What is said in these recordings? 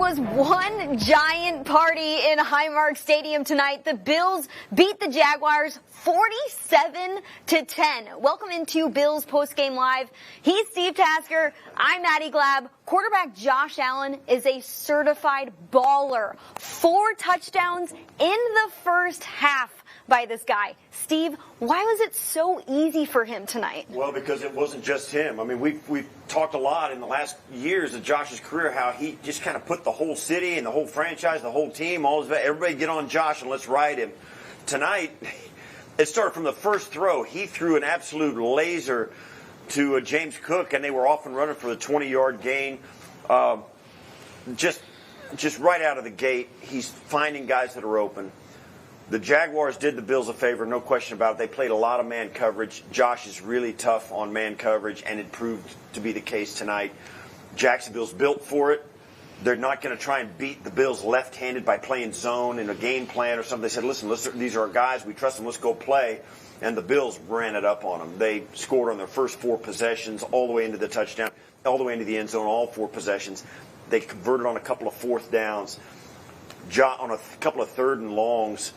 was one giant party in Highmark Stadium tonight. The Bills beat the Jaguars 47-10. Welcome into Bills Postgame Live. He's Steve Tasker. I'm Maddy Glab. Quarterback Josh Allen is a certified baller. 4 touchdowns in the first half by this guy. Steve, why was it so easy for him tonight? Well, because it wasn't just him. I mean, we've talked a lot in the last years of Josh's career how he just kind of put the whole city and the whole franchise, the whole team, everybody get on Josh and let's ride him. Tonight, it started from the first throw. He threw an absolute laser to James Cook, and they were off and running for the 20-yard gain. Just right out of the gate, he's finding guys that are open. The Jaguars did the Bills a favor, no question about it. They played a lot of man coverage. Josh is really tough on man coverage, and it proved to be the case tonight. Jacksonville's built for it. They're not going to try and beat the Bills left-handed by playing zone in a game plan or something. They said, listen, these are our guys. We trust them. Let's go play. And the Bills ran it up on them. They scored on their first 4 possessions all the way into the touchdown, all the way into the end zone, all 4 possessions. They converted on a couple of 4th downs. On a couple of 3rd and longs,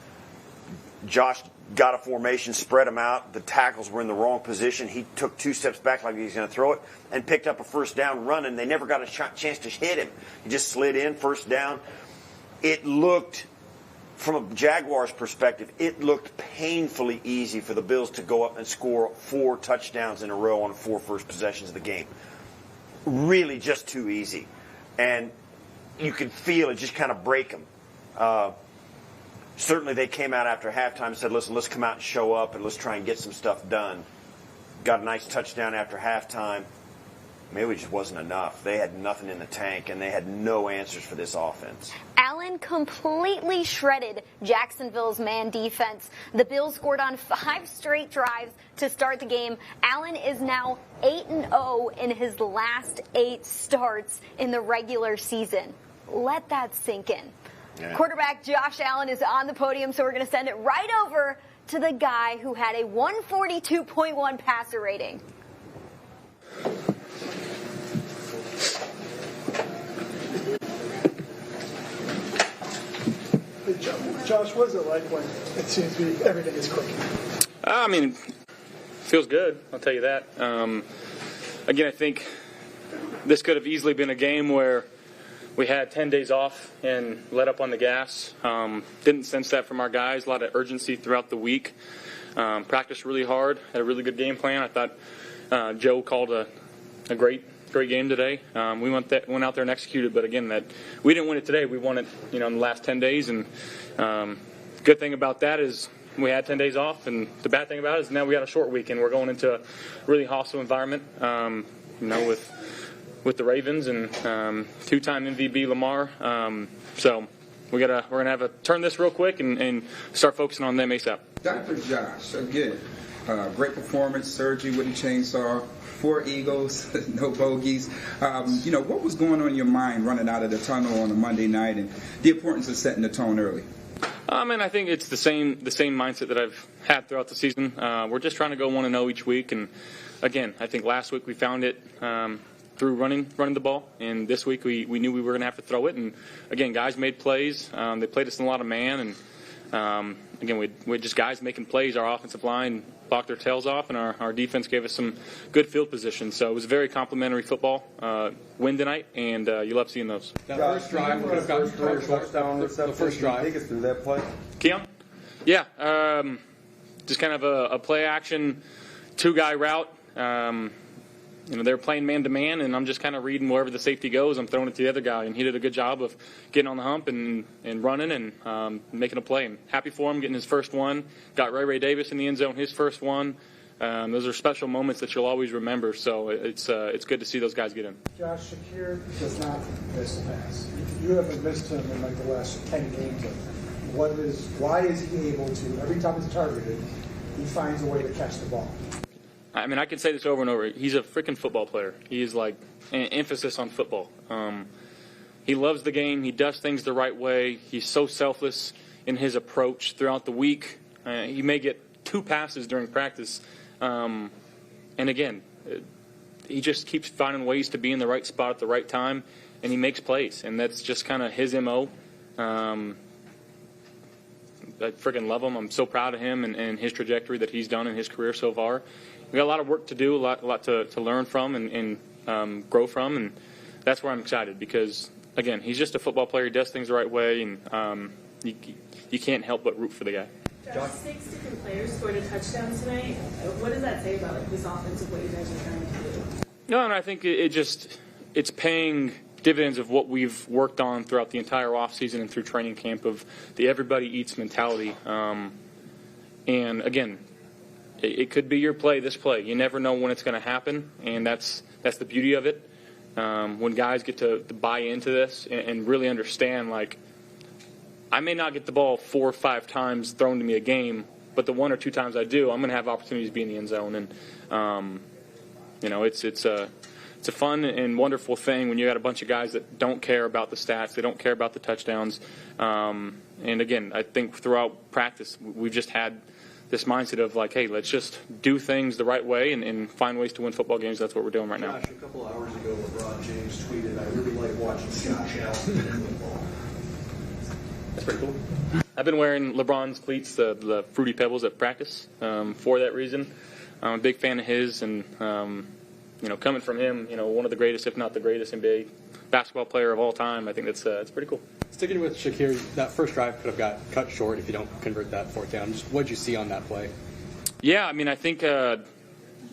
Josh got a formation, spread them out. The tackles were in the wrong position. He took 2 steps back like he was going to throw it and picked up a first down running. They never got a chance to hit him. He just slid in, first down. It looked, from a Jaguars perspective, it looked painfully easy for the Bills to go up and score 4 touchdowns in a row on 4 first possessions of the game. Really just too easy. And you could feel it just kind of break them. Certainly they came out after halftime and said, listen, let's come out and show up and let's try and get some stuff done. Got a nice touchdown after halftime. Maybe it just wasn't enough. They had nothing in the tank, and they had no answers for this offense. Allen completely shredded Jacksonville's man defense. The Bills scored on 5 straight drives to start the game. Allen is now 8-0 in his last 8 starts in the regular season. Let that sink in. Yeah. Quarterback Josh Allen is on the podium, so we're going to send it right over to the guy who had a 142.1 passer rating. Josh, what is it like when it seems to be everything is clicking? I mean, feels good, I'll tell you that. Again, I think this could have easily been a game where we had 10 days off and let up on the gas. Didn't sense that from our guys. A lot of urgency throughout the week. Practiced really hard. Had a really good game plan. I thought Joe called a great game today. We went out there and executed. But again, that we didn't win it today. We won it, in the last 10 days. And good thing about that is we had 10 days off. And the bad thing about it is now we got a short week and we're going into a really hostile environment. With the Ravens and 2-time MVP Lamar. So we're gonna have to turn this real quick and start focusing on them ASAP. Dr. Josh, again, great performance, surgery with the chainsaw, 4 eagles, no bogeys. What was going on in your mind running out of the tunnel on a Monday night and the importance of setting the tone early? I think it's the same mindset that I've had throughout the season. We're just trying to go 1-0 each week, and again, I think last week we found it through running the ball, and this week we knew we were going to have to throw it. And again, guys made plays. They played us in a lot of man, and again, we just guys making plays. Our offensive line blocked their tails off, and our defense gave us some good field position. So it was a very complimentary football win tonight, and you love seeing those. That first drive, the first drive. Take us through that play. Keon? Yeah, just kind of a play action 2-guy route. They're playing man-to-man, and I'm just kind of reading wherever the safety goes. I'm throwing it to the other guy, and he did a good job of getting on the hump and running and making a play. And happy for him, getting his first one. Got Ray Davis in the end zone, his first one. Those are special moments that you'll always remember, so it's good to see those guys get in. Josh, Shakir does not miss a pass. You haven't missed him in the last 10 games. Why is he able to, every time he's targeted, he finds a way to catch the ball? I mean, I can say this over and over. He's a freaking football player. He is like an emphasis on football. He loves the game. He does things the right way. He's so selfless in his approach throughout the week. He may get 2 passes during practice. And again, he just keeps finding ways to be in the right spot at the right time. and he makes plays, and that's just kind of his MO. I freaking love him. I'm so proud of him and his trajectory that he's done in his career so far. We got a lot of work to do, a lot to learn from and grow from, and that's where I'm excited because, again, he's just a football player. He does things the right way, and you can't help but root for the guy. Josh, 6 different players scored a touchdown tonight. What does that say about this offense of what you guys are trying to do? No, and I think it's paying dividends of what we've worked on throughout the entire offseason and through training camp of the everybody eats mentality. And again, it could be your play, this play. You never know when it's going to happen, and that's the beauty of it. When guys get to buy into this and really understand, like, I may not get the ball 4 or 5 times thrown to me a game, but the 1 or 2 times I do, I'm going to have opportunities to be in the end zone. And, it's a fun and wonderful thing when you got a bunch of guys that don't care about the stats, they don't care about the touchdowns. And again, I think throughout practice, we've just had this mindset of like, hey, let's just do things the right way and find ways to win football games. That's what we're doing right now. Josh, a couple hours ago, LeBron James tweeted, "I really like watching Josh Allen in football." That's pretty cool. I've been wearing LeBron's cleats, the Fruity Pebbles at practice for that reason. I'm a big fan of his, and coming from him, one of the greatest, if not the greatest NBA basketball player of all time, I think that's pretty cool. Sticking with Shakir, that first drive could have got cut short if you don't convert that 4th down. Just what did you see on that play? Yeah, I mean, I think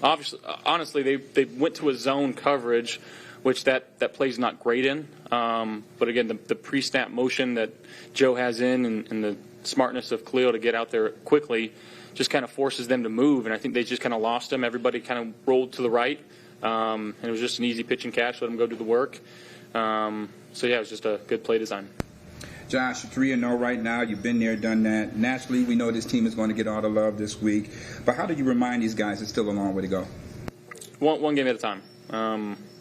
honestly, they went to a zone coverage, which that play's not great in. But again, the pre-snap motion that Joe has in and the smartness of Khalil to get out there quickly just kind of forces them to move, and I think they just kind of lost him. Everybody kind of rolled to the right, and it was just an easy pitch and catch, let them go do the work. So, yeah, it was just a good play design. Josh, you're 3-0 right now. You've been there, done that. Naturally, we know this team is going to get all the love this week. But how do you remind these guys it's still a long way to go? One game at a time.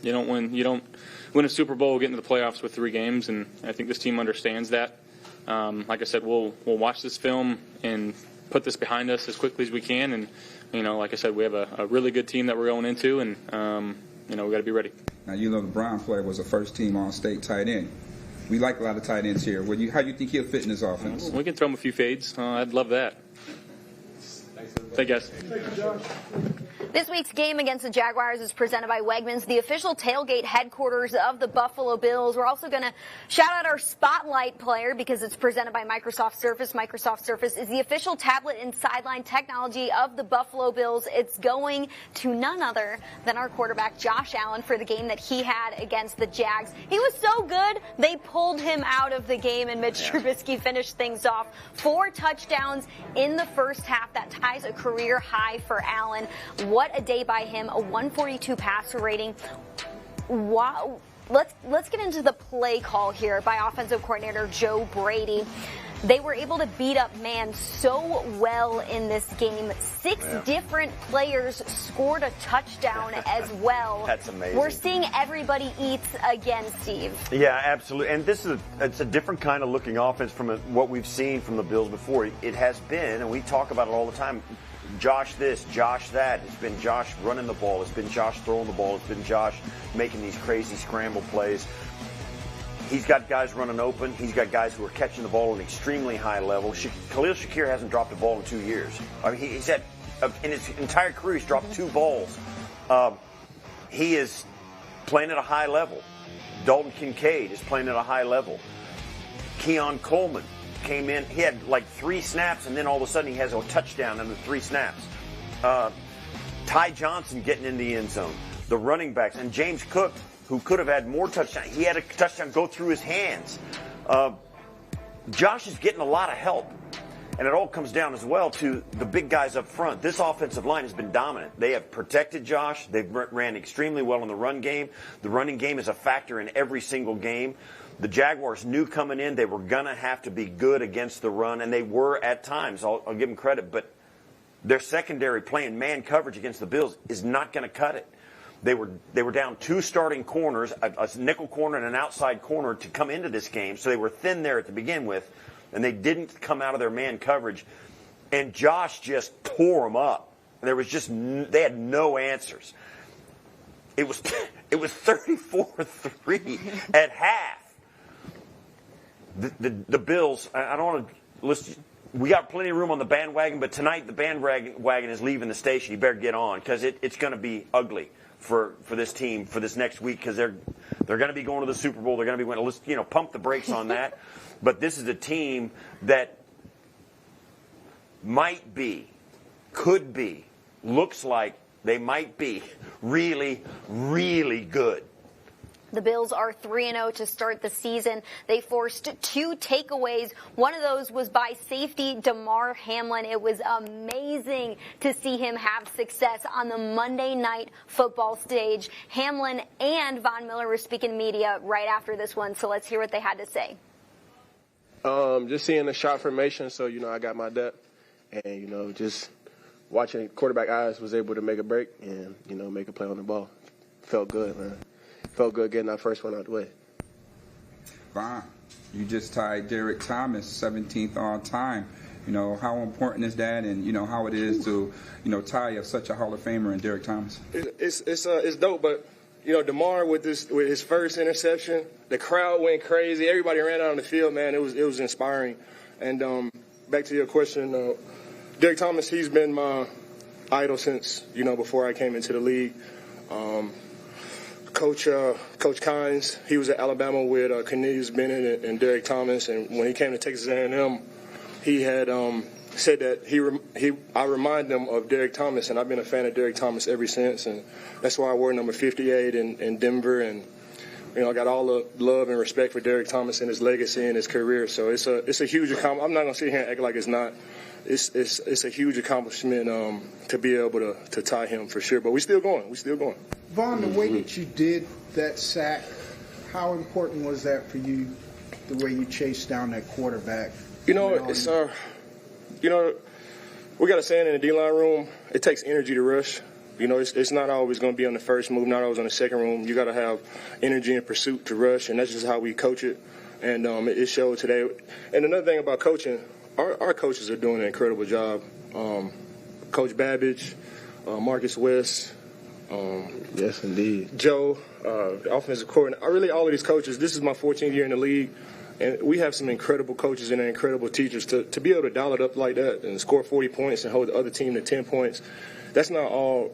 You don't win a Super Bowl, get into the playoffs with 3 games, and I think this team understands that. Like I said, we'll watch this film and put this behind us as quickly as we can. And like I said, we have a really good team that we're going into, and we got to be ready. Now, the Brown player was a first-team All-State tight end. We like a lot of tight ends here. How do you think he'll fit in this offense? We can throw him a few fades. I'd love that. Thank you, guys. Thank you, Josh. This week's game against the Jaguars is presented by Wegmans, the official tailgate headquarters of the Buffalo Bills. We're also going to shout out our Spotlight player because it's presented by Microsoft Surface. Microsoft Surface is the official tablet and sideline technology of the Buffalo Bills. It's going to none other than our quarterback, Josh Allen, for the game that he had against the Jags. He was so good, they pulled him out of the game, and Mitch Trubisky finished things off. 4 touchdowns in the first half. That ties a career high for Allen. What a day by him, a 142 passer rating. Wow. Let's get into the play call here by offensive coordinator Joe Brady. They were able to beat up man so well in this game. 6 different players scored a touchdown as well. That's amazing. We're seeing everybody eats again, Steve. Yeah, absolutely. And it's a different kind of looking offense from what we've seen from the Bills before. It has been, and we talk about it all the time, Josh this, Josh that. It's been Josh running the ball. It's been Josh throwing the ball. It's been Josh making these crazy scramble plays. He's got guys running open. He's got guys who are catching the ball at an extremely high level. Khalil Shakir hasn't dropped a ball in 2 years. I mean, he's had, in his entire career, he's dropped 2 balls. He is playing at a high level. Dalton Kincaid is playing at a high level. Keon Coleman came in. He had like 3 snaps, and then all of a sudden he has a touchdown in the 3 snaps. Ty Johnson getting in the end zone. The running backs. And James Cook, who could have had more touchdowns. He had a touchdown go through his hands. Josh is getting a lot of help. And it all comes down as well to the big guys up front. This offensive line has been dominant. They have protected Josh. They've ran extremely well in the run game. The running game is a factor in every single game. The Jaguars knew coming in they were going to have to be good against the run, and they were at times. I'll give them credit. But their secondary playing man coverage against the Bills is not going to cut it. They were down 2 starting corners, a nickel corner and an outside corner to come into this game. So they were thin there to begin with, and they didn't come out of their man coverage. And Josh just tore them up. They had no answers. It was 34-3 at half. The Bills, I don't want to list. We got plenty of room on the bandwagon, but tonight the bandwagon is leaving the station. You better get on because it's going to be ugly for this team for this next week because they're going to be going to the Super Bowl. They're going to be winning. Let's pump the brakes on that. But this is a team that might be, could be, looks like they might be really, really good. The Bills are 3-0 to start the season. They forced 2 takeaways. One of those was by safety Demar Hamlin. It was amazing to see him have success on the Monday Night Football stage. Hamlin and Von Miller were speaking to media right after this one, so let's hear what they had to say. Just seeing the shot formation, so, I got my depth. And, just watching quarterback eyes was able to make a break and, make a play on the ball. Felt good, man. Felt good getting that first one out the way. Von, you just tied Derek Thomas 17th all time. How important is that, and how it is to tie up such a Hall of Famer in Derek Thomas? It's dope, but Demar with his first interception, the crowd went crazy. Everybody ran out on the field, man. It was inspiring. And back to your question, Derek Thomas, he's been my idol since before I came into the league. Coach Kynes, he was at Alabama with Cornelius Bennett and Derek Thomas, and when he came to Texas A&M, he had said that I remind them of Derek Thomas, and I've been a fan of Derek Thomas ever since, and that's why I wore number 58 in Denver, and I got all the love and respect for Derek Thomas and his legacy and his career. So it's a huge accomplishment. I'm not gonna sit here and act like it's not. It's a huge accomplishment to be able to tie him for sure. But we're still going. Von, the way that you did that sack, how important was that for you? The way you chased down that quarterback. We got a saying in the D-line room. It takes energy to rush. It's not always going to be on the first move, not always on the second move. You got to have energy and pursuit to rush, and that's just how we coach it. And it showed today. And another thing about coaching, our coaches are doing an incredible job. Coach Babbage, Marcus West. Yes, indeed. Joe, the offensive coordinator. All of these coaches. This is my 14th year in the league, and we have some incredible coaches and incredible teachers to be able to dial it up like that and score 40 points and hold the other team to 10 points. That's not all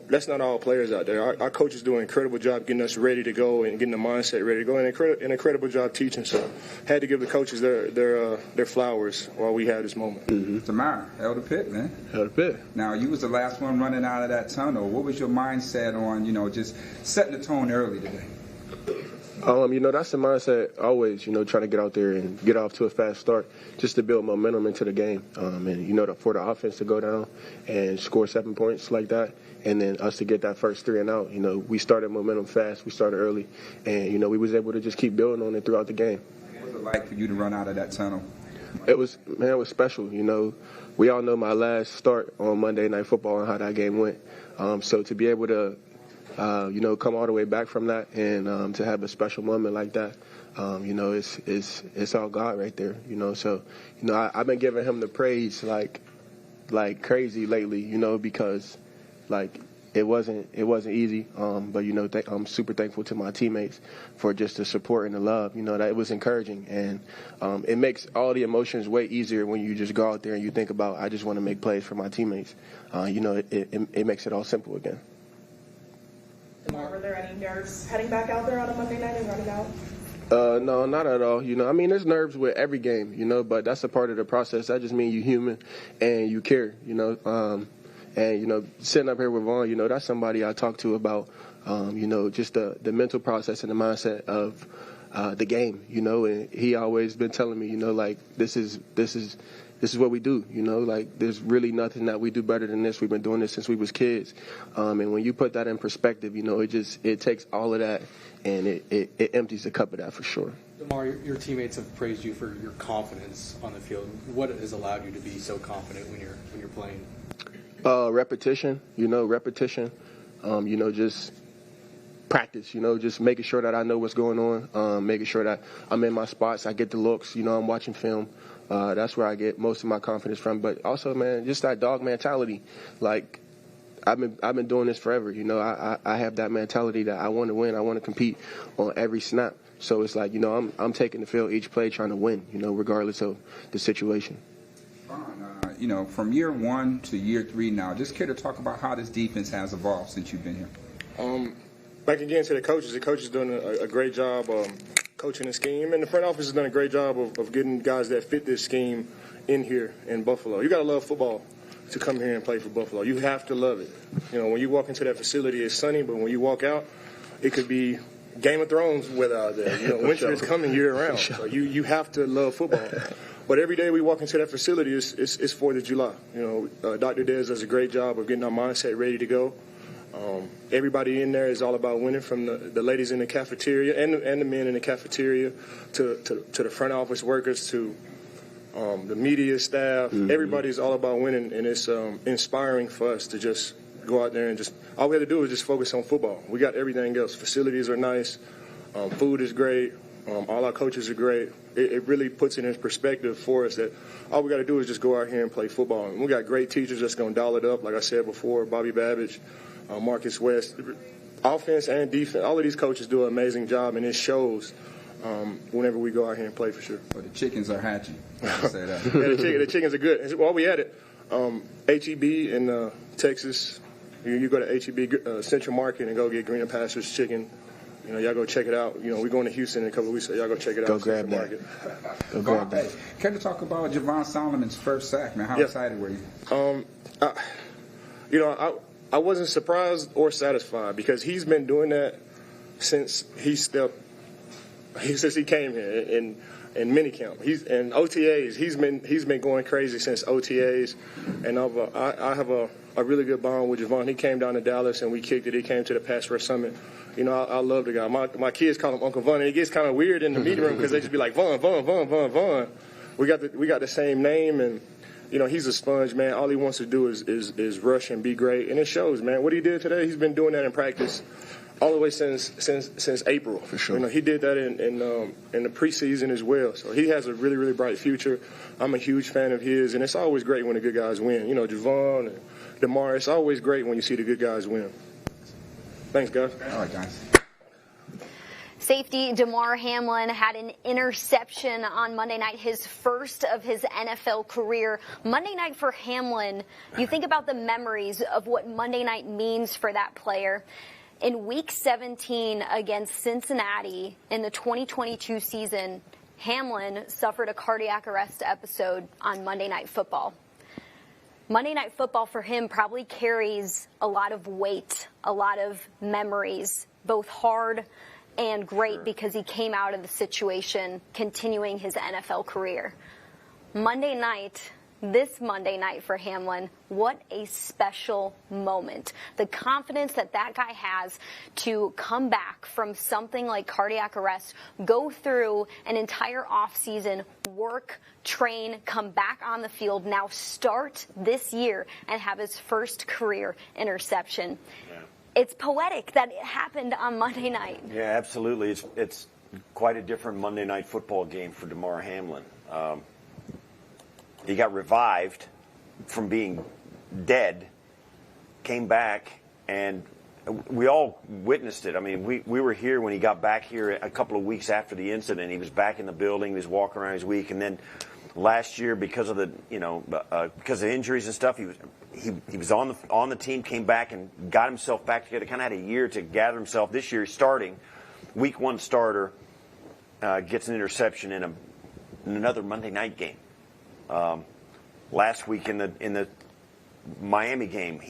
players out there. Our coaches do an incredible job getting us ready to go and getting the mindset ready to go, and an incredible job teaching. So, had to give the coaches their flowers while we had this moment. Mm-hmm. Demar, held the pit, man. Held the pit. Now, you was the last one running out of that tunnel. What was your mindset on, just setting the tone early today? That's the mindset always, trying to get out there and get off to a fast start just to build momentum into the game. And, for the offense to go down and score 7 points like that, and then us to get that first 3 and out, we started momentum fast. We started early, and, we was able to just keep building on it throughout the game. What was it like for you to run out of that tunnel? It was special. We all know my last start on Monday Night Football and how that game went. So to be able to come all the way back from that and to have a special moment like that, it's all God right there, So, I've been giving him the praise like crazy lately, because it wasn't easy. But I'm super thankful to my teammates for just the support and the love. That it was encouraging, and it makes all the emotions way easier when you just go out there and you think about, I just want to make plays for my teammates. It makes it all simple again. Were there any nerves heading back out there on a Monday night and running out? No, not at all. There's nerves with every game, but that's a part of the process. That just means you're human and you care, And, sitting up here with Vaughn, that's somebody I talk to about, just the mental process and the mindset of the game, and he always been telling me, this is what we do, there's really nothing that we do better than this. We've been doing this since we was kids. And when you put that in perspective, it takes all of that and it empties the cup of that for sure. Demar, your teammates have praised you for your confidence on the field. What has allowed you to be so confident when you're playing? Repetition, just practice, just making sure that I know what's going on, making sure that I'm in my spots, I get the looks, I'm watching film. That's where I get most of my confidence from. But also, man, just that dog mentality. I've been doing this forever. You know, I have that mentality that I want to win. I want to compete on every snap. So it's like, you know, I'm taking the field each play trying to win, you know, regardless of the situation. You know, from year 1 to year 3 now, just care to talk about how this defense has evolved since you've been here. Back again to the coaches doing a great job coaching the scheme, and the front office has done a great job of getting guys that fit this scheme in here in Buffalo. You got to love football to come here and play for Buffalo. You have to love it. You know, when you walk into that facility, it's sunny, but when you walk out, it could be Game of Thrones weather out there. You know, winter is coming year round. So you have to love football. But every day we walk into that facility, it's 4th of July. You know, Dr. Dez does a great job of getting our mindset ready to go. Everybody in there is all about winning, from the ladies in the cafeteria and the men in the cafeteria to the front office workers to the media staff. Mm-hmm. Everybody's all about winning, and it's inspiring for us to just go out there and just – all we have to do is just focus on football. We got everything else. Facilities are nice. Food is great. All our coaches are great. It really puts it in perspective for us that all we got to do is just go out here and play football. And we got great teachers that's going to dial it up, like I said before, Bobby Babbage, Marcus West. Offense and defense, all of these coaches do an amazing job, and it shows whenever we go out here and play for sure. But the chickens are hatching. Say that. Yeah, the chickens are good. While we at it, HEB in Texas, you go to HEB Central Market and go get Greener Pastures chicken. You know, y'all go check it out. You know, we're going to Houston in a couple of weeks, so y'all go check it out. Go grab that. Go grab that. Can you talk about Javon Solomon's first sack, man? How excited were you? I wasn't surprised or satisfied because he's been doing that since since he came here in minicamp. In OTAs. He's been going crazy since OTAs, and I have a really good bond with Javon. He came down to Dallas and we kicked it. He came to the Pass Rush Summit. You know, I love the guy. My kids call him Uncle Von, and it gets kind of weird in the meeting room because they just be like, Von. We got the same name, and you know, he's a sponge, man. All he wants to do is rush and be great, and it shows, man. What he did today, he's been doing that in practice all the way since April. For sure. You know, he did that in the preseason as well. So he has a really, really bright future. I'm a huge fan of his, and it's always great when the good guys win. You know, Javon and Demar, it's always great when you see the good guys win. Thanks, guys. All right, guys. Safety Demar Hamlin had an interception on Monday night, his first of his NFL career. Monday night for Hamlin, you think about the memories of what Monday night means for that player. In Week 17 against Cincinnati in the 2022 season, Hamlin suffered a cardiac arrest episode on Monday Night Football. Monday Night Football for him probably carries a lot of weight, a lot of memories, both hard and great because he came out of the situation continuing his NFL career. This Monday night for Hamlin, what a special moment. The confidence that guy has to come back from something like cardiac arrest, go through an entire offseason, work, train, come back on the field, now start this year and have his first career interception. Yeah. It's poetic that it happened on Monday night. Yeah, absolutely. It's quite a different Monday Night Football game for Demar Hamlin. He got revived from being dead, came back, and we all witnessed it. I mean, we were here when he got back here a couple of weeks after the incident. He was back in the building. He was walking around his week, and then last year because of injuries and stuff, he was on the team, came back and got himself back together. Kind of had a year to gather himself. This year, he's starting, Week 1 starter, gets an interception in another Monday night game. Last week in the Miami game,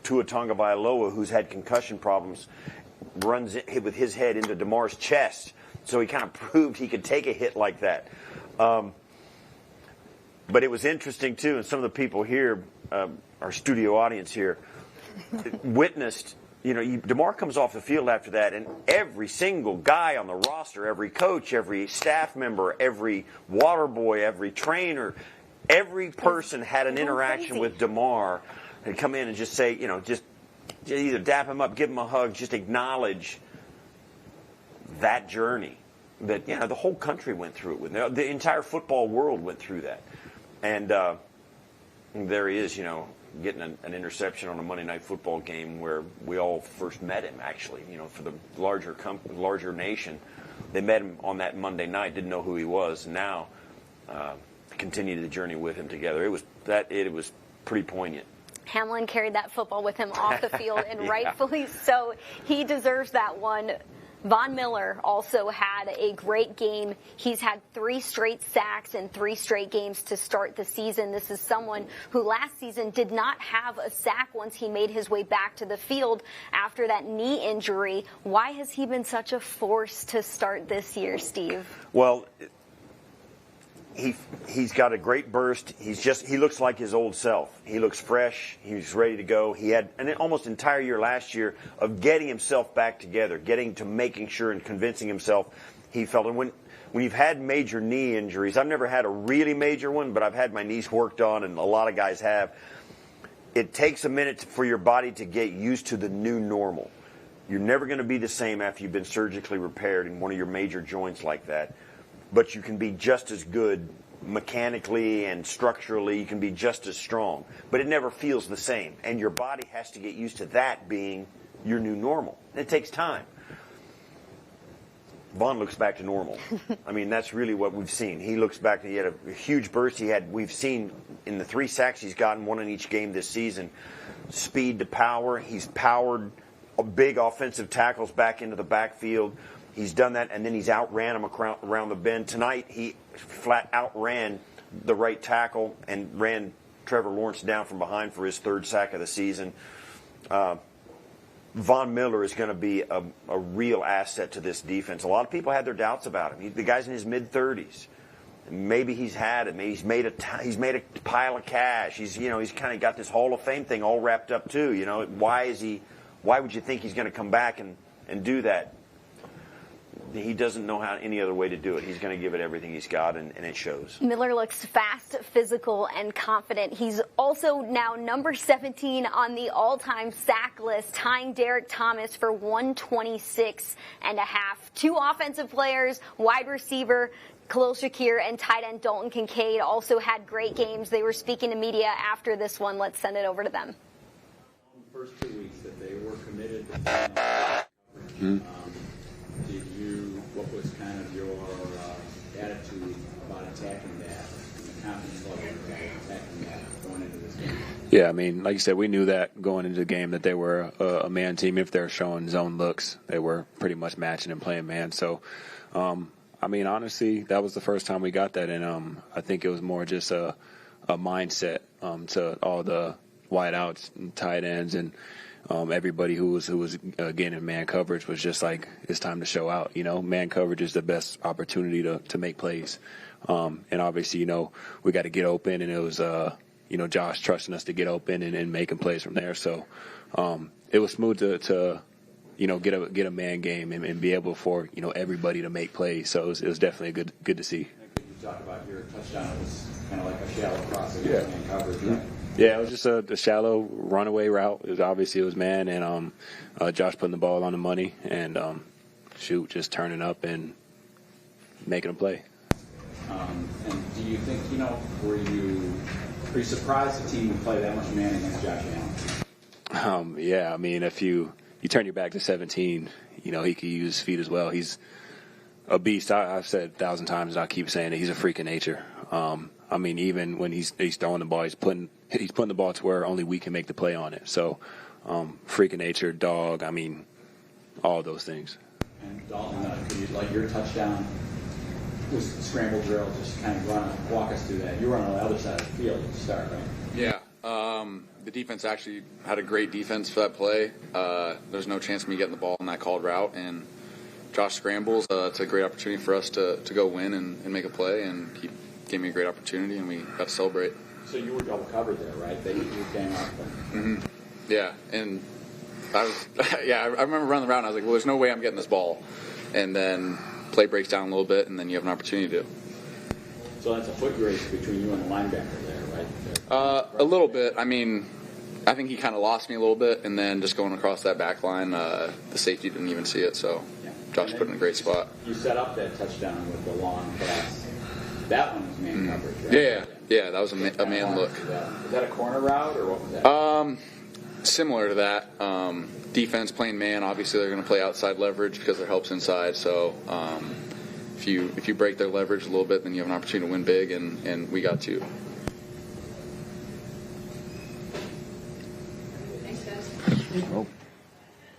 Tua Tagovailoa, who's had concussion problems, runs with his head into Demar's chest. So he kind of proved he could take a hit like that. But it was interesting, too, and some of the people here, our studio audience here, witnessed, Demar comes off the field after that, and every single guy on the roster, every coach, every staff member, every water boy, every trainer, every person had an interaction with Demar and come in and just say, just either dap him up, give him a hug, just acknowledge that journey that, the whole country went through it with. The entire football world went through that. And there he is, getting an interception on a Monday Night Football game where we all first met him, actually, for the larger nation. They met him on that Monday night, didn't know who he was. Now, continue the journey with him together. It was pretty poignant. Hamlin carried that football with him off the field, and Yeah. rightfully so. He deserves that one. Von Miller also had a great game. He's had 3 straight sacks in 3 straight games to start the season. This is someone who last season did not have a sack once he made his way back to the field after that knee injury. Why has he been such a force to start this year, Steve? Well, he's got a great burst. He looks like his old self. He looks fresh. He's ready to go. He had an almost entire year last year of getting himself back together, getting to making sure and convincing himself he felt. And when you've had major knee injuries, I've never had a really major one, but I've had my knees worked on, and a lot of guys have. It takes a minute for your body to get used to the new normal. You're never going to be the same after you've been surgically repaired in one of your major joints like that. But you can be just as good mechanically and structurally. You can be just as strong. But it never feels the same. And your body has to get used to that being your new normal. It takes time. Vaughn looks back to normal. I mean, that's really what we've seen. He looks back. He had a huge burst. We've seen in the 3 sacks he's gotten, 1 in each game this season, speed to power. He's powered big offensive tackles back into the backfield. He's done that, and then he's outran him around the bend. Tonight, he flat outran the right tackle and ran Trevor Lawrence down from behind for his 3rd sack of the season. Von Miller is going to be a real asset to this defense. A lot of people had their doubts about him. The guy's in his mid-30s. Maybe he's had it. Maybe he's made a pile of cash. He's kind of got this Hall of Fame thing all wrapped up too. Why would you think he's going to come back and do that? He doesn't know any other way to do it. He's going to give it everything he's got, and it shows. Miller looks fast, physical, and confident. He's also now number 17 on the all-time sack list, tying Derek Thomas for 126.5. 2 offensive players, wide receiver Khalil Shakir and tight end Dalton Kincaid also had great games. They were speaking to media after this one. Let's send it over to them. The first 2 weeks that they were committed to what was kind of your attitude about attacking that, and the confidence level of attacking that going into this game? Yeah, I mean, like you said, we knew that going into the game that they were a man team. If they're showing zone looks, they were pretty much matching and playing man. So, I mean, honestly, that was the first time we got that, and I think it was more just a mindset to all the wideouts and tight ends and everybody who was again in man coverage was just like, it's time to show out. Man coverage is the best opportunity to make plays, and obviously we got to get open, and it was Josh trusting us to get open and making plays from there. So it was smooth to get a man game and be able for everybody to make plays. So it was definitely good to see. You talked about your touchdown. It was kind of like a shallow cross against man coverage, right? Yeah, it was just a shallow runaway route. It was man, and Josh putting the ball on the money, and just turning up and making a play. And do you think, were you surprised the team would play that much man against Josh Allen? Yeah, I mean, if you turn your back to 17, he could use his feet as well. He's a beast. I've said 1,000 times, and I keep saying it, he's a freak of nature. I mean, even when he's throwing the ball, he's putting the ball to where only we can make the play on it. So, freak of nature, dog, I mean, all those things. And Dalton, like your touchdown was the scramble drill, just kind of walk us through that. You were on the other side of the field at the start, right? Yeah. The defense actually had a great defense for that play. There's no chance of me getting the ball in that called route, and Josh scrambles. It's a great opportunity for us to go win and make a play, and he gave me a great opportunity, and we got to celebrate. So you were double covered there, right? You came up. Mm-hmm. Yeah, and I remember running around. I was like, well, there's no way I'm getting this ball. And then play breaks down a little bit, and then you have an opportunity to. So that's a foot race between you and the linebacker there, right? A little bit. I mean, I think he kind of lost me a little bit, and then just going across that back line, the safety didn't even see it, so Josh put in a great spot. You set up that touchdown with the long pass That one was man coverage, right? Yeah, that was a man look. Was that a corner route, or what was that? Similar to that. Defense playing man, obviously they're going to play outside leverage because their help's inside. So if you break their leverage a little bit, then you have an opportunity to win big, and we got to. Thanks, guys.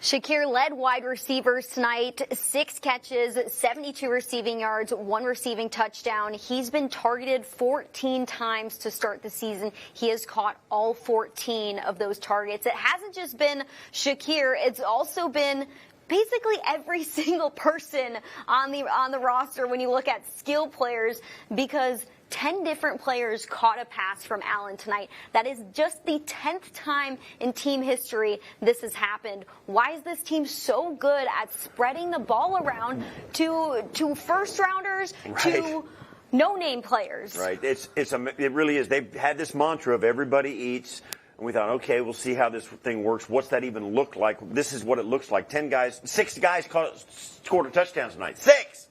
Shakir led wide receivers tonight, 6 catches, 72 receiving yards, 1 receiving touchdown. He's been targeted 14 times to start the season. He has caught all 14 of those targets. It hasn't just been Shakir, it's also been basically every single person on the roster when you look at skill players, because 10 different players caught a pass from Allen tonight. That is just the 10th time in team history this has happened. Why is this team so good at spreading the ball around to first rounders, to no-name players? Right. It really is. They've had this mantra of everybody eats. And we thought, okay, we'll see how this thing works. What's that even look like? This is what it looks like. 6 guys scored a touchdown tonight. 6!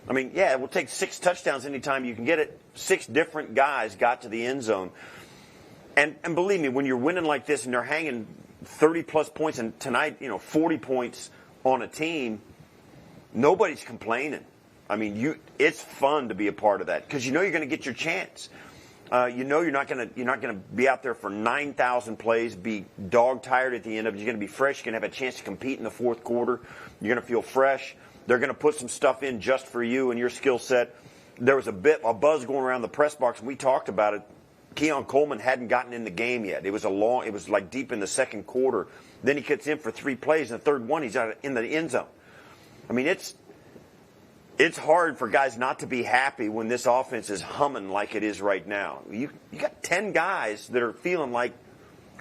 I mean, yeah, we'll take 6 touchdowns anytime you can get it. 6 different guys got to the end zone. And believe me, when you're winning like this and they're hanging 30-plus points, and tonight, 40 points on a team, nobody's complaining. I mean, it's fun to be a part of that because you're going to get your chance. You're not going to be out there for 9,000 plays, be dog tired at the end of it. You're going to be fresh. You're going to have a chance to compete in the fourth quarter. You're going to feel fresh. They're going to put some stuff in just for you and your skill set. There was a buzz going around the press box, and we talked about it. Keon Coleman hadn't gotten in the game yet. It was like deep in the second quarter. Then he gets in for 3 plays, and the third one he's out in the end zone. I mean, it's hard for guys not to be happy when this offense is humming like it is right now. You got 10 guys that are feeling like,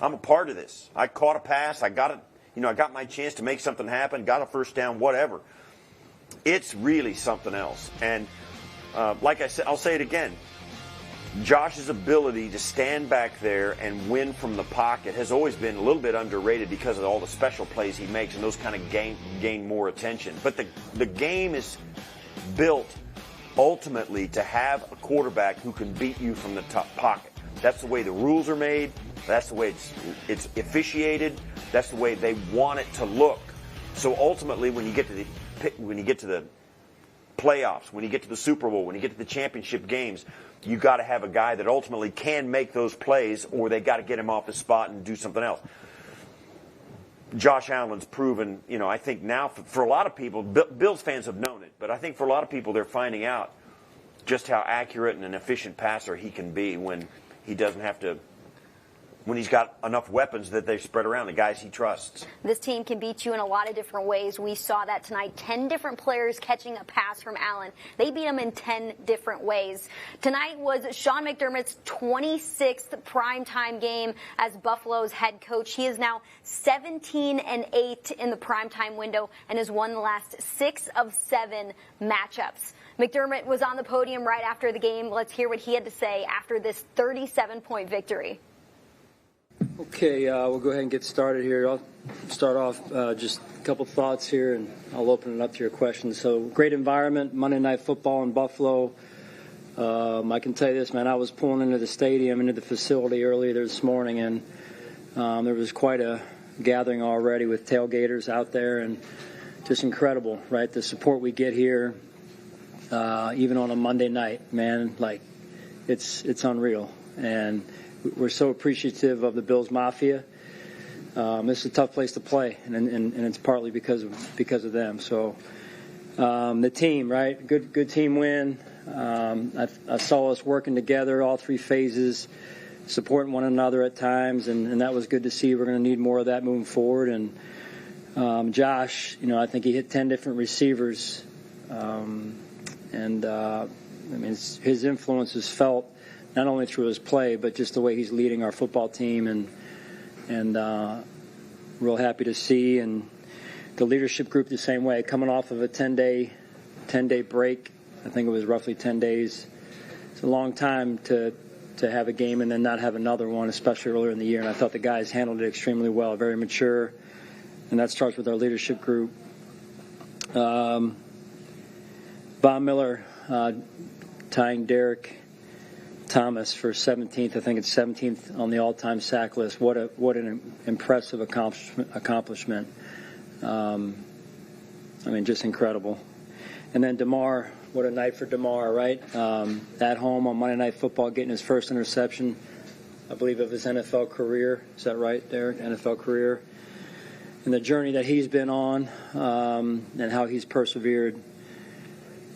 I'm a part of this. I caught a pass. I got it. I got my chance to make something happen. Got a first down. Whatever. It's really something else. And like I said, I'll say it again. Josh's ability to stand back there and win from the pocket has always been a little bit underrated because of all the special plays he makes, and those kind of gain more attention. But the game is built ultimately to have a quarterback who can beat you from the top pocket. That's the way the rules are made. That's the way it's officiated. That's the way they want it to look. So ultimately, when you get to the playoffs, when you get to the Super Bowl, when you get to the championship games, you got to have a guy that ultimately can make those plays, or they got to get him off his spot and do something else. Josh Allen's proven, I think now for a lot of people, Bills fans have known it, but I think for a lot of people, they're finding out just how accurate and an efficient passer he can be when he doesn't have to, when he's got enough weapons that they spread around, the guys he trusts. This team can beat you in a lot of different ways. We saw that tonight. 10 different players catching a pass from Allen. They beat him in 10 different ways. Tonight was Sean McDermott's 26th primetime game as Buffalo's head coach. He is now 17-8 in the primetime window and has won the last 6 of 7 matchups. McDermott was on the podium right after the game. Let's hear what he had to say after this 37-point victory. Okay, we'll go ahead and get started here. I'll start off just a couple thoughts here, and I'll open it up to your questions. So, great environment, Monday Night Football in Buffalo. I can tell you this, man, I was pulling into the stadium, into the facility earlier this morning, and there was quite a gathering already with tailgaters out there, and just incredible, right? The support we get here, even on a Monday night, man, like it's unreal. And we're so appreciative of the Bills Mafia. This is a tough place to play, and it's partly because of them. So the team, right? Good team win. I saw us working together, all 3 phases, supporting one another at times, and that was good to see. We're going to need more of that moving forward. And Josh, I think he hit 10 different receivers, his influence is felt not only through his play, but just the way he's leading our football team, and real happy to see. And the leadership group the same way, coming off of a 10-day break. I think it was roughly 10 days. It's a long time to have a game and then not have another one, especially earlier in the year. And I thought the guys handled it extremely well, very mature, and that starts with our leadership group. Von Miller, tying Derek Thomas for 17th. I think it's 17th on the all-time sack list. What an impressive accomplishment. I mean, just incredible. And then Demar, what a night for Demar, right? At home on Monday Night Football, getting his first interception, I believe, of his NFL career. Is that right, Derek? NFL career. And the journey that he's been on and how he's persevered.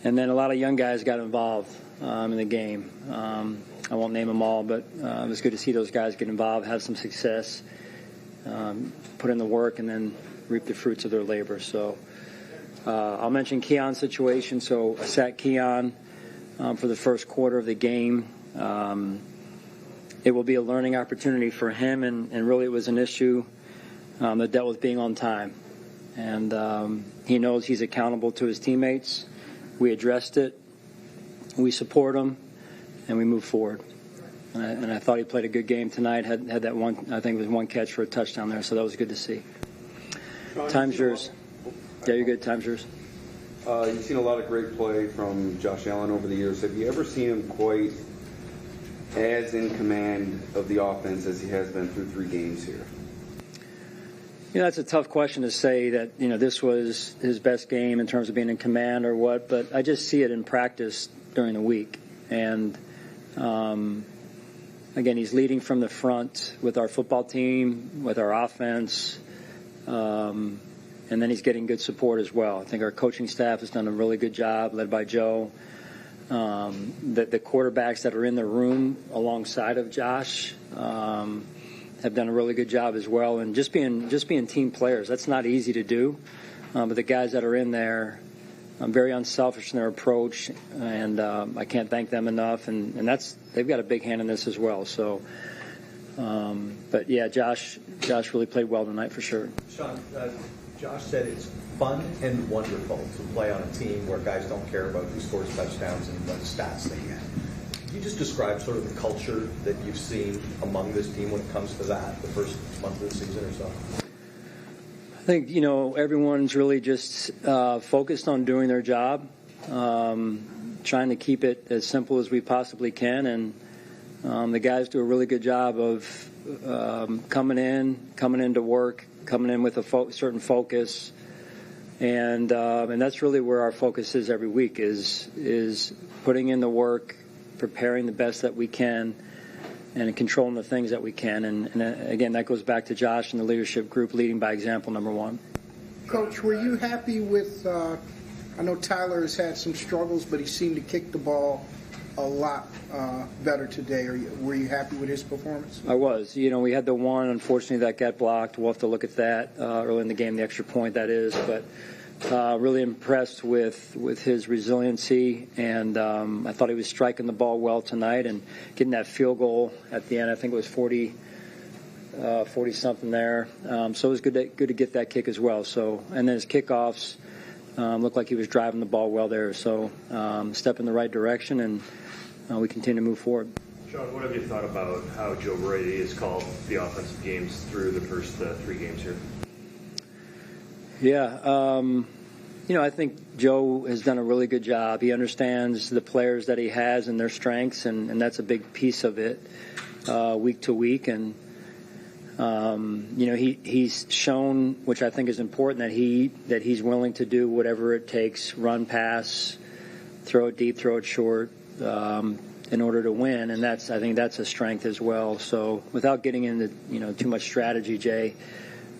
And then a lot of young guys got involved in the game. I won't name them all, but it was good to see those guys get involved, have some success, put in the work, and then reap the fruits of their labor. So I'll mention Keon's situation. So I sat Keon for the first quarter of the game. It will be a learning opportunity for him, and really it was an issue that dealt with being on time. And he knows he's accountable to his teammates. We addressed it. We support him, and we move forward. And I thought he played a good game tonight. Had that one, I think it was one catch for a touchdown there, so that was good to see. Sean, Time's yours. Yeah, you're good. Time's yours. You've seen a lot of great play from Josh Allen over the years. Have you ever seen him quite as in command of the offense as he has been through 3 games here? You know, that's a tough question to say that, you know, this was his best game in terms of being in command or what, but I just see it in practice during the week. And, again, he's leading from the front with our football team, with our offense, and then he's getting good support as well. I think our coaching staff has done a really good job, led by Joe. The quarterbacks that are in the room alongside of Josh have done a really good job as well. And just being team players, that's not easy to do. But the guys that are in there, very unselfish in their approach, and I can't thank them enough. And they've got a big hand in this as well. So, but yeah, Josh really played well tonight for sure. Sean, Josh said it's fun and wonderful to play on a team where guys don't care about who scores touchdowns and what stats they get. Can you just describe sort of the culture that you've seen among this team when it comes to that, the first month of the season or so? I think, you know, everyone's really just focused on doing their job, trying to keep it as simple as we possibly can. And the guys do a really good job of coming in to work, coming in with a certain focus. And that's really where our focus is every week is putting in the work, preparing the best that we can, and controlling the things that we can. And again, that goes back to Josh and the leadership group leading by example, number one. Coach, were you happy with, I know Tyler has had some struggles, but he seemed to kick the ball a lot better today. Were you happy with his performance? I was. You know, we had the one, unfortunately, that got blocked. We'll have to look at that early in the game, the extra point that is. But really impressed with his resiliency, and I thought he was striking the ball well tonight and getting that field goal at the end. I think it was 40-something there. So it was good to get that kick as well. So, and then his kickoffs looked like he was driving the ball well there. So step in the right direction, and we continue to move forward. Sean, what have you thought about how Joe Brady has called the offensive games through the first 3 games here? Yeah, you know, I think Joe has done a really good job. He understands the players that he has and their strengths, and that's a big piece of it week to week. And, you know, he's shown, which I think is important, that he's willing to do whatever it takes, run, pass, throw it deep, throw it short, in order to win. And I think that's a strength as well. So without getting into, you know, too much strategy, Jay,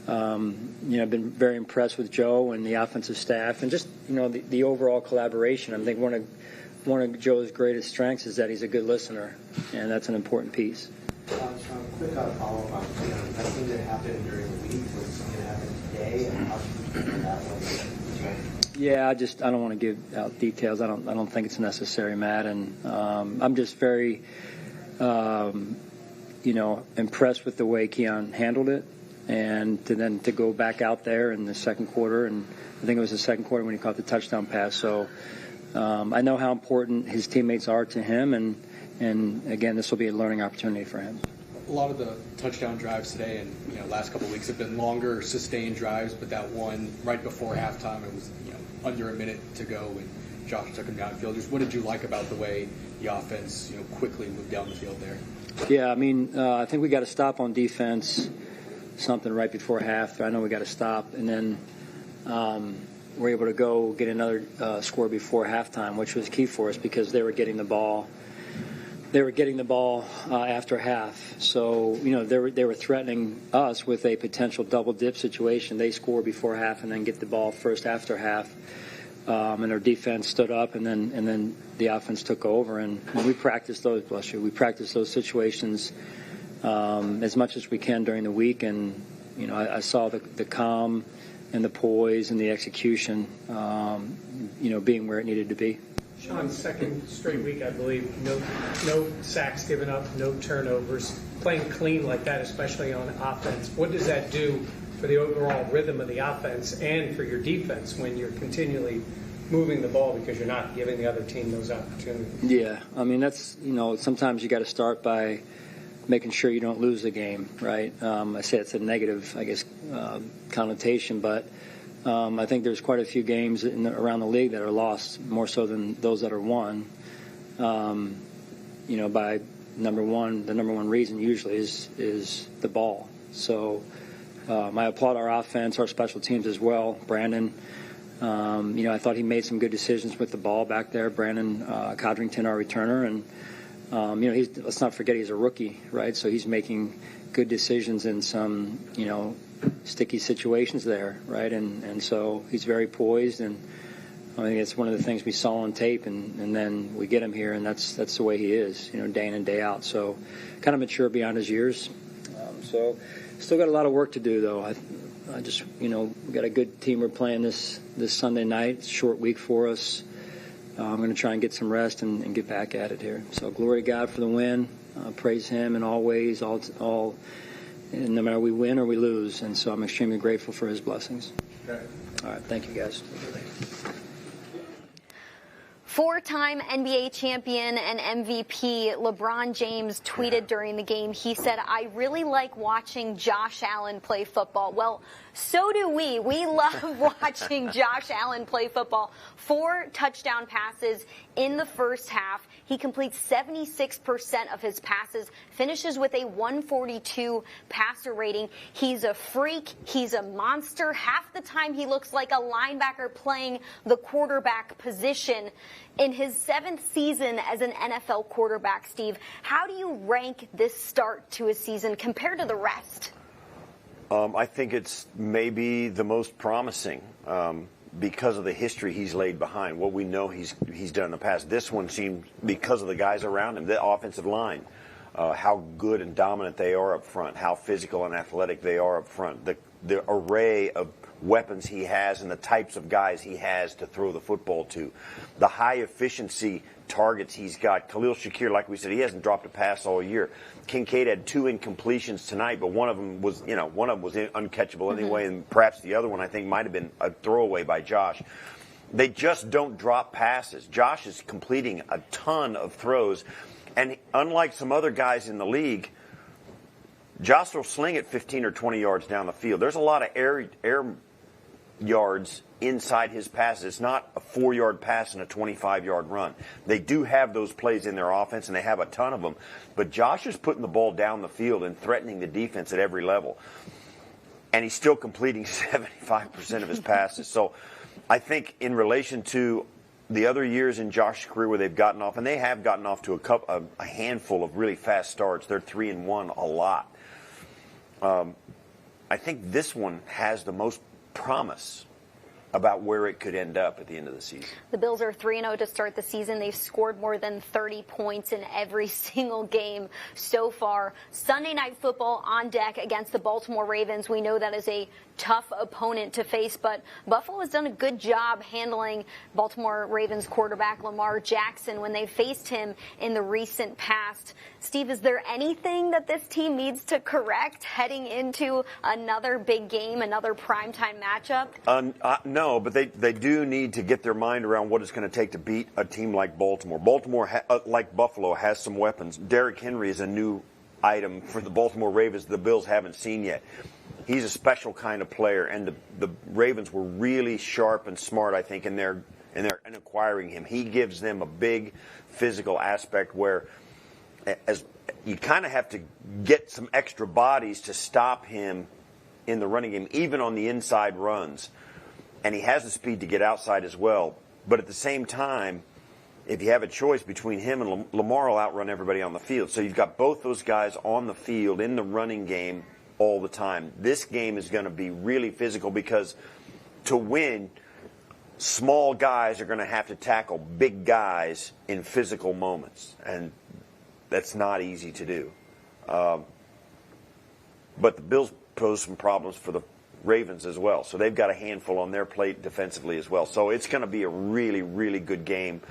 you know, I've been very impressed with Joe and the offensive staff, and just, you know, the overall collaboration. I think one of Joe's greatest strengths is that he's a good listener, and that's an important piece. Sean, quick follow-up on that seemed to happen during the week. Was something that happened today, and how should we figure that one? Yeah, I don't want to give out details. I don't think it's necessary, Matt, and I'm just very, you know, impressed with the way Keon handled it. And to go back out there in the second quarter, and I think it was the second quarter when he caught the touchdown pass. So I know how important his teammates are to him, and again, this will be a learning opportunity for him. A lot of the touchdown drives today and, you know, last couple of weeks have been longer, sustained drives, but that one right before halftime, it was, you know, under a minute to go, and Josh took him downfield. Just what did you like about the way the offense, quickly moved down the field there? Yeah, I mean, I think we got to stop on defense, something right before half. I know we got to stop, and then we're able to go get another score before halftime, which was key for us because they were getting the ball. They were getting the ball after half, so they were threatening us with a potential double dip situation. They score before half and then get the ball first after half, and our defense stood up, and then the offense took over. And we practiced those. Bless you. We practiced those situations as much as we can during the week, and I saw the calm and the poise and the execution, being where it needed to be. Sean, second straight week, I believe. No sacks given up, no turnovers. Playing clean like that, especially on offense. What does that do for the overall rhythm of the offense and for your defense when you're continually moving the ball because you're not giving the other team those opportunities? Yeah, I mean, that's, sometimes you got to start by making sure you don't lose the game, right? I say it's a negative, I guess, connotation, but I think there's quite a few games around the league that are lost, more so than those that are won. By the number one reason usually is the ball. So I applaud our offense, our special teams as well. Brandon, I thought he made some good decisions with the ball back there. Brandon Codrington, our returner, and let's not forget he's a rookie, right? So he's making good decisions in some, sticky situations there, right? And so he's very poised, and I think it's one of the things we saw on tape, and then we get him here, and that's the way he is, day in and day out. So kind of mature beyond his years. So still got a lot of work to do, though. I just, we got a good team we're playing this Sunday night. It's a short week for us. I'm going to try and get some rest and get back at it here. So glory to God for the win. Praise Him in all ways, all, no matter we win or we lose. And so I'm extremely grateful for His blessings. Okay. All right, thank you, guys. Four-time NBA champion and MVP LeBron James tweeted during the game. He said, "I really like watching Josh Allen play football." Well, so do we. We love watching Josh Allen play football. 4 touchdown passes in the first half. He completes 76% of his passes, finishes with a 142 passer rating. He's a freak. He's a monster. Half the time he looks like a linebacker playing the quarterback position. In his 7th season as an NFL quarterback, Steve, how do you rank this start to a season compared to the rest? I think it's maybe the most promising because of the history he's laid behind, what we know he's done in the past. This one seemed, because of the guys around him, the offensive line, how good and dominant they are up front, how physical and athletic they are up front, the array of weapons he has and the types of guys he has to throw the football to, the high efficiency targets he's got. Khalil Shakir, like we said, he hasn't dropped a pass all year. Kincaid had 2 incompletions tonight, but one of them was uncatchable anyway, and perhaps the other one I think might have been a throwaway by Josh. They just don't drop passes. Josh is completing a ton of throws, and unlike some other guys in the league, Josh will sling it 15 or 20 yards down the field. There's a lot of air yards inside his passes. It's not a 4-yard pass and a 25-yard run. They do have those plays in their offense, and they have a ton of them. But Josh is putting the ball down the field and threatening the defense at every level. And he's still completing 75% of his passes. So I think in relation to the other years in Josh's career where they've gotten off, and they have gotten off to a handful of really fast starts. They're 3-1 a lot. I think this one has the most promise about where it could end up at the end of the season. The Bills are 3-0 to start the season. They've scored more than 30 points in every single game so far. Sunday Night Football on deck against the Baltimore Ravens. We know that is a tough opponent to face, but Buffalo has done a good job handling Baltimore Ravens quarterback Lamar Jackson when they faced him in the recent past. Steve, is there anything that this team needs to correct heading into another big game, another primetime matchup? No, but they do need to get their mind around what it's going to take to beat a team like Baltimore. Baltimore, like Buffalo, has some weapons. Derrick Henry is a new item for the Baltimore Ravens the Bills haven't seen yet. He's a special kind of player, and the Ravens were really sharp and smart, I think, in their and acquiring him. He gives them a big physical aspect where as you kind of have to get some extra bodies to stop him in the running game, even on the inside runs. And he has the speed to get outside as well. But at the same time, if you have a choice between him and Lamar, will outrun everybody on the field. So you've got both those guys on the field in the running game all the time. This game is going to be really physical because to win, small guys are going to have to tackle big guys in physical moments. And that's not easy to do. But the Bills pose some problems for the Ravens as well. So they've got a handful on their plate defensively as well. So it's going to be a really, really good game.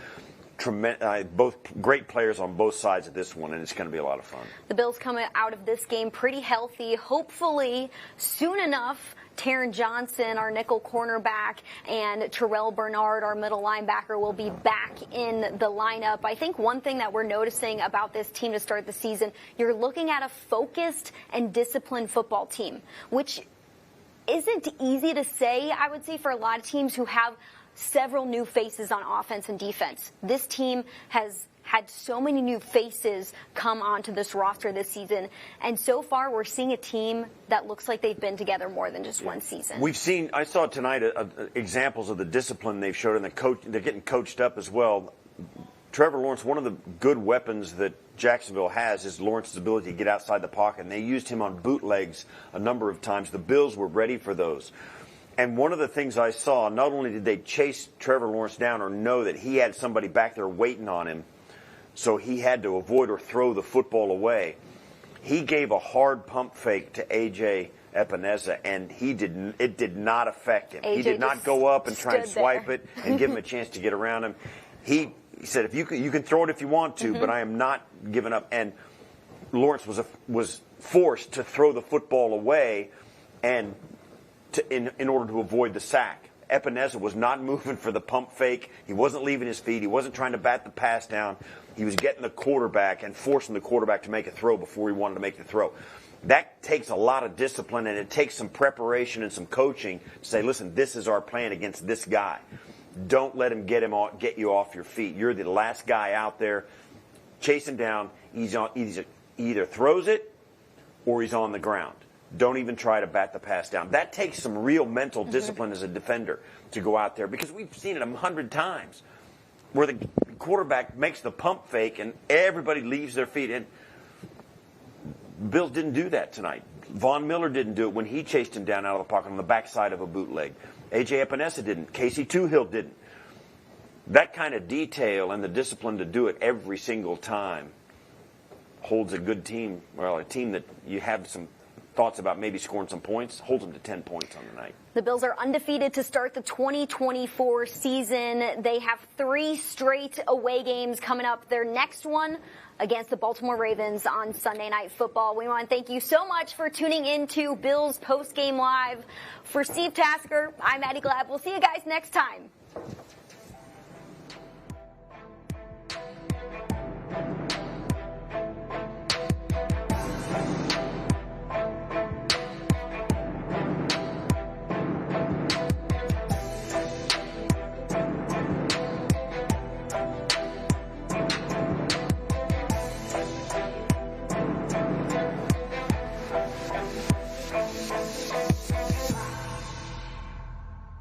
Both great players on both sides of this one, and it's going to be a lot of fun. The Bills coming out of this game pretty healthy. Hopefully, soon enough, Taron Johnson, our nickel cornerback, and Terrell Bernard, our middle linebacker, will be back in the lineup. I think one thing that we're noticing about this team to start the season, you're looking at a focused and disciplined football team, which isn't easy to say, I would say, for a lot of teams who have several new faces on offense and defense. This team has had so many new faces come onto this roster this season, and so far we're seeing a team that looks like they've been together more than just one season. I saw tonight examples of the discipline they've showed, and they're getting coached up as well. Trevor Lawrence, one of the good weapons that Jacksonville has is Lawrence's ability to get outside the pocket, and they used him on bootlegs a number of times. The Bills were ready for those. And one of the things I saw, not only did they chase Trevor Lawrence down or know that he had somebody back there waiting on him, so he had to avoid or throw the football away, he gave a hard pump fake to A.J. Epineza, and it did not affect him. He did not go up and try and swipe it and give him a chance to get around him. He said, "If you can throw it if you want to, but I am not giving up." And Lawrence was forced to throw the football away, and in order to avoid the sack. Epineza was not moving for the pump fake. He wasn't leaving his feet. He wasn't trying to bat the pass down. He was getting the quarterback and forcing the quarterback to make a throw before he wanted to make the throw. That takes a lot of discipline, and it takes some preparation and some coaching to say, listen, this is our plan against this guy. Don't let him get you off your feet. You're the last guy out there. Chase him down. He either throws it or he's on the ground. Don't even try to bat the pass down. That takes some real mental discipline as a defender to go out there, because we've seen it 100 times where the quarterback makes the pump fake and everybody leaves their feet. And Bills didn't do that tonight. Von Miller didn't do it when he chased him down out of the pocket on the backside of a bootleg. A.J. Epineza didn't. Casey Toohill didn't. That kind of detail and the discipline to do it every single time holds a good team, well, a team that you have some thoughts about maybe scoring some points, holds them to 10 points on the night. The Bills are undefeated to start the 2024 season. They have 3 straight away games coming up. Their next one against the Baltimore Ravens on Sunday Night Football. We want to thank you so much for tuning in to Bills Post Game Live. For Steve Tasker, I'm Maddy Glab. We'll see you guys next time.